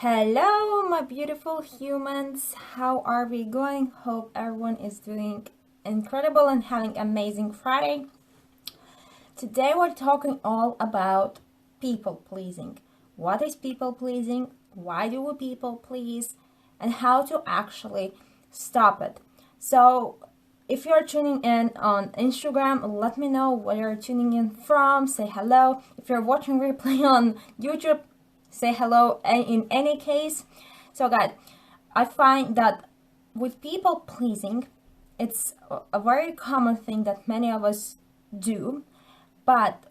Hello, my beautiful humans. How are we going? Hope everyone is doing incredible and having amazing Friday. Today we're talking all about people pleasing. What is people pleasing? Why do we people please? And how to actually stop it. So, if you're tuning in on Instagram, let me know where you're tuning in from. Say hello. If you're watching replay on YouTube, say hello in any case. So guys, I find that with people pleasing, it's a very common thing that many of us do, but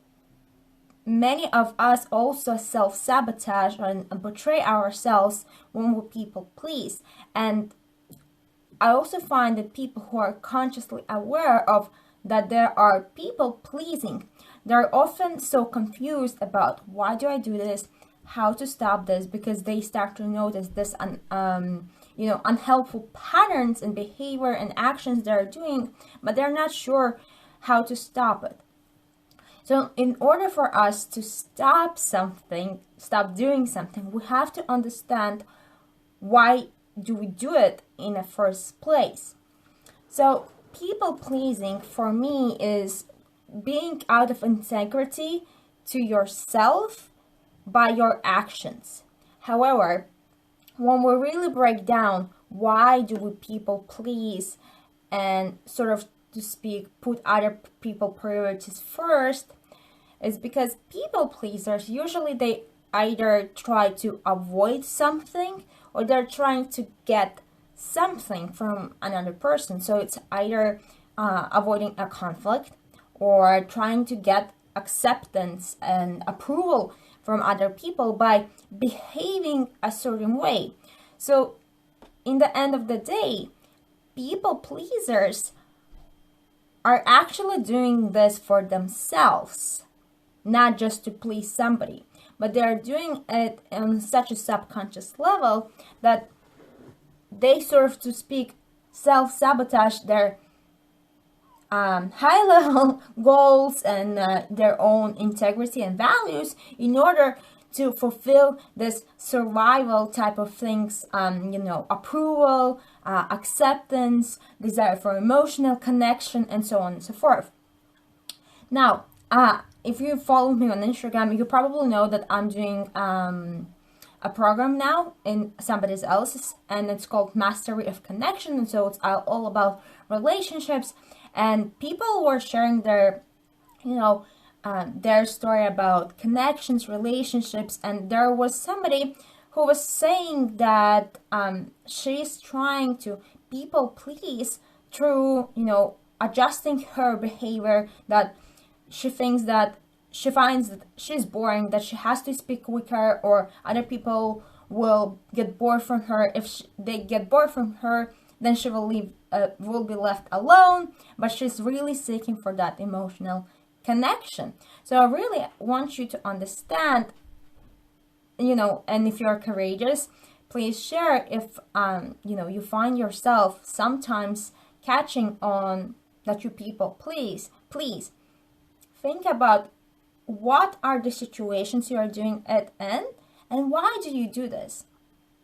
many of us also self-sabotage and betray ourselves when we people please. And I also find that people who are consciously aware of that there are people pleasing, they're often so confused about why do I do this, how to stop this, because they start to notice this unhelpful patterns and behavior and actions they're doing, but they're not sure how to stop it. So in order for us to stop doing something, we have to understand why do we do it in the first place. So people pleasing for me is being out of integrity to yourself by your actions. However, when we really break down why do we people please and sort of to speak put other people priorities first, is because people pleasers usually they either try to avoid something or they're trying to get something from another person. So it's either avoiding a conflict or trying to get acceptance and approval from other people by behaving a certain way. So in the end of the day, people pleasers are actually doing this for themselves, not just to please somebody, but they're doing it on such a subconscious level that they sort of to speak self-sabotage their high-level goals and their own integrity and values in order to fulfill this survival type of things, approval, acceptance, desire for emotional connection, and so on and so forth. Now, if you follow me on Instagram, you probably know that I'm doing a program now in somebody else's, and it's called Mastery of Connection. And so it's all about relationships, and people were sharing their story about connections, relationships, and there was somebody who was saying that she's trying to people please through adjusting her behavior, that she finds that she's boring, that she has to speak quicker, or other people will get bored from her. If they get bored from her, then she will be left alone, but she's really seeking for that emotional connection. So I really want you to understand, and if you're courageous, please share if you find yourself sometimes catching on that you people please think about what are the situations you are doing it in and why do you do this,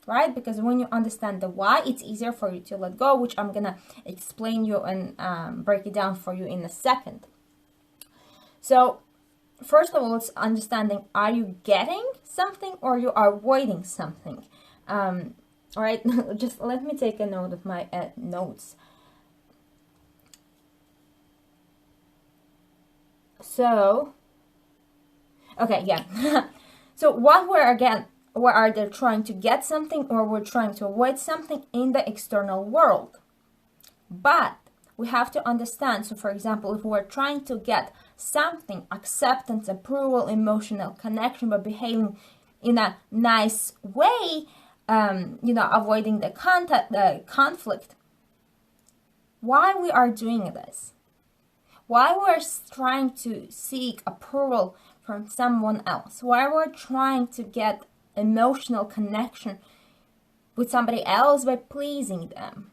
right? Because when you understand the why, it's easier for you to let go, which I'm gonna explain you and break it down for you in a second. So first of all, it's understanding, are you getting something or you are avoiding something? All right, just let me take a note of my notes. So, okay, yeah. So what we are either trying to get something or we're trying to avoid something in the external world. But we have to understand, so for example, if we're trying to get something, acceptance, approval, emotional connection, but behaving in a nice way, avoiding the conflict, why we are doing this? Why we're trying to seek approval from someone else? Why we're trying to get emotional connection with somebody else by pleasing them?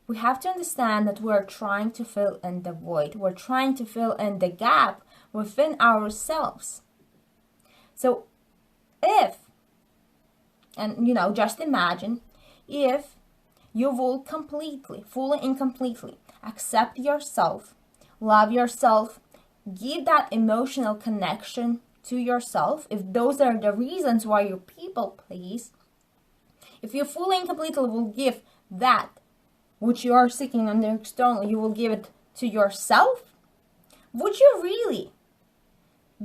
We have to understand that we're trying to fill in the void. We're trying to fill in the gap within ourselves. So if And, just imagine if you will completely, fully and completely accept yourself, love yourself, give that emotional connection to yourself, if those are the reasons why you people please, if you fully and completely will give that which you are seeking on the external, you will give it to yourself, would you really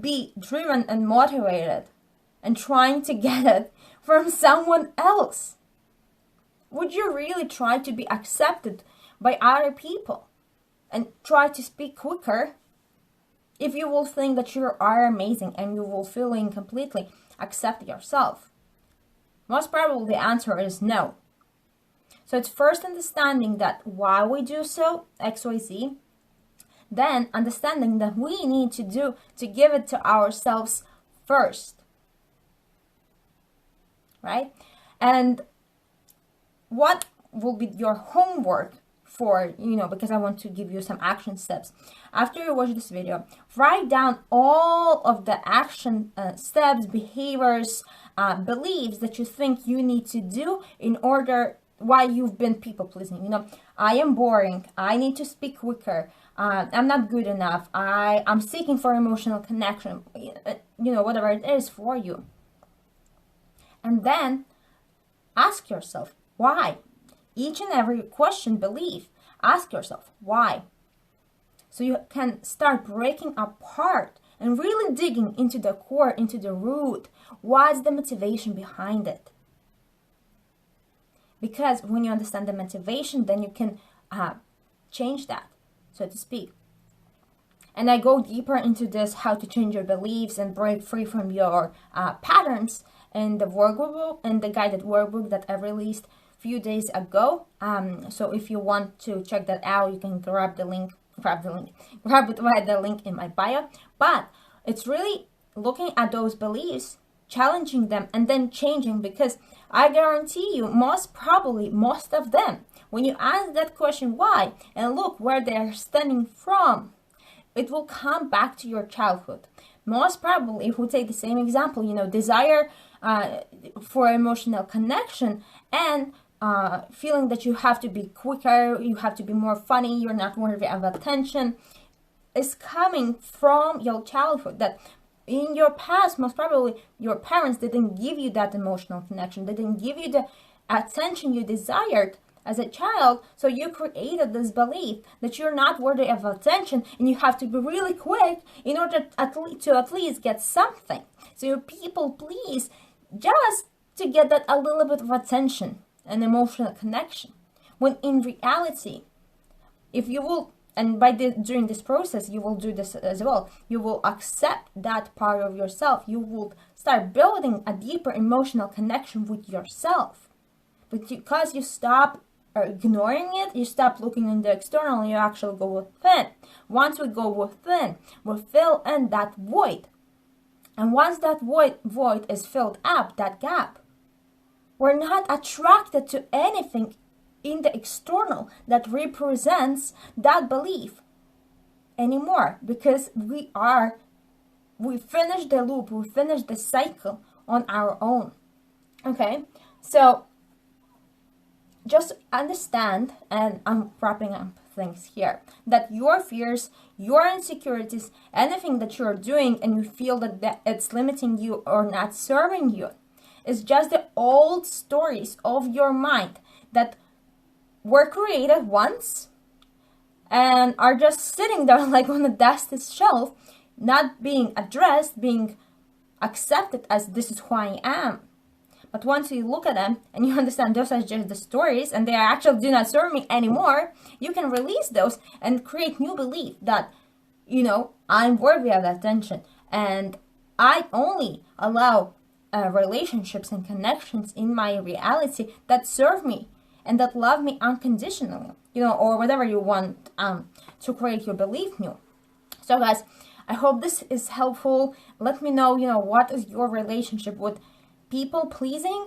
be driven and motivated and trying to get it from someone else? Would you really try to be accepted by other people and try to speak quicker if you will think that you are amazing and you will feel completely accept yourself? Most probably the answer is no. So it's first understanding that why we do so, XYZ, then understanding that we need to give it to ourselves first, right? And what will be your homework for, because I want to give you some action steps. After you watch this video, write down all of the action steps, behaviors, beliefs that you think you need to do in order why you've been people pleasing. I am boring. I need to speak quicker. I'm not good enough. I'm seeking for emotional connection. Whatever it is for you. And then ask yourself, why? Each and every question, belief, ask yourself, why? So you can start breaking apart and really digging into the core, into the root. What's the motivation behind it? Because when you understand the motivation, then you can change that, so to speak. And I go deeper into this, how to change your beliefs and break free from your patterns, in the workbook and the guided workbook that I released few days ago. So if you want to check that out, you can grab it via the link in my bio. But it's really looking at those beliefs, challenging them, and then changing, because I guarantee you, most of them, when you ask that question why and look where they're stemming from, it will come back to your childhood. Most probably, if we take the same example, desire for emotional connection and feeling that you have to be quicker, you have to be more funny, you're not worthy of attention, is coming from your childhood. That in your past, most probably, your parents didn't give you that emotional connection, they didn't give you the attention you desired as a child, so you created this belief that you're not worthy of attention and you have to be really quick in order to at least get something. So you people please just to get that a little bit of attention and emotional connection. When in reality, if you will, and during this process, you will do this as well, you will accept that part of yourself. You will start building a deeper emotional connection with yourself. But because you stop ignoring it, you stop looking in the external, and you actually go within. Once we go within, we fill in that void. And once that void is filled up, that gap, we're not attracted to anything in the external that represents that belief anymore, because we finish the loop, we finish the cycle on our own. Okay, so just understand, and I'm wrapping up things here, that your fears, your insecurities, anything that you're doing and you feel that it's limiting you or not serving you, is just the old stories of your mind that were created once and are just sitting there like on a dusty shelf, not being addressed, being accepted as this is who I am. But once you look at them and you understand those are just the stories and they actually do not serve me anymore, you can release those and create new belief that, I'm worthy of attention and I only allow relationships and connections in my reality that serve me and that love me unconditionally, or whatever you want to create your belief new. So guys, I hope this is helpful. Let me know, what is your relationship with people pleasing,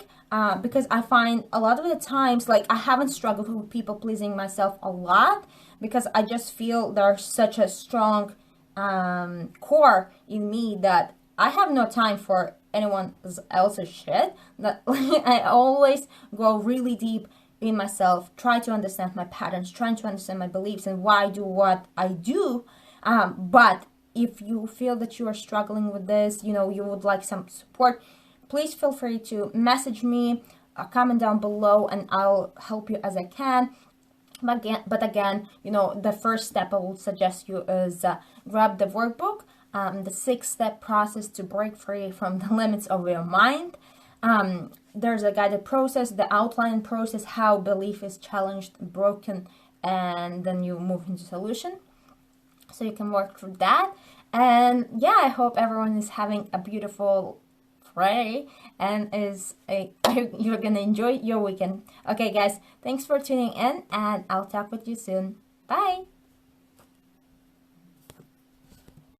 because I find a lot of the times, like, I haven't struggled with people pleasing myself a lot because I just feel there's such a strong core in me that I have no time for anyone else's shit. That I always go really deep in myself, try to understand my patterns, trying to understand my beliefs and why I do what I do. But if you feel that you are struggling with this, you know, you would like some support, please feel free to message me, comment down below, and I'll help you as I can. But again, you know, the first step I would suggest you is grab the workbook, the 6-step process to break free from the limits of your mind. There's a guided process, the outline process, how belief is challenged, broken, and then you move into solution. So you can work through that. And yeah, I hope everyone is having a beautiful Friday and you're gonna enjoy your weekend. Okay guys, thanks for tuning in, and I'll talk with you soon. Bye.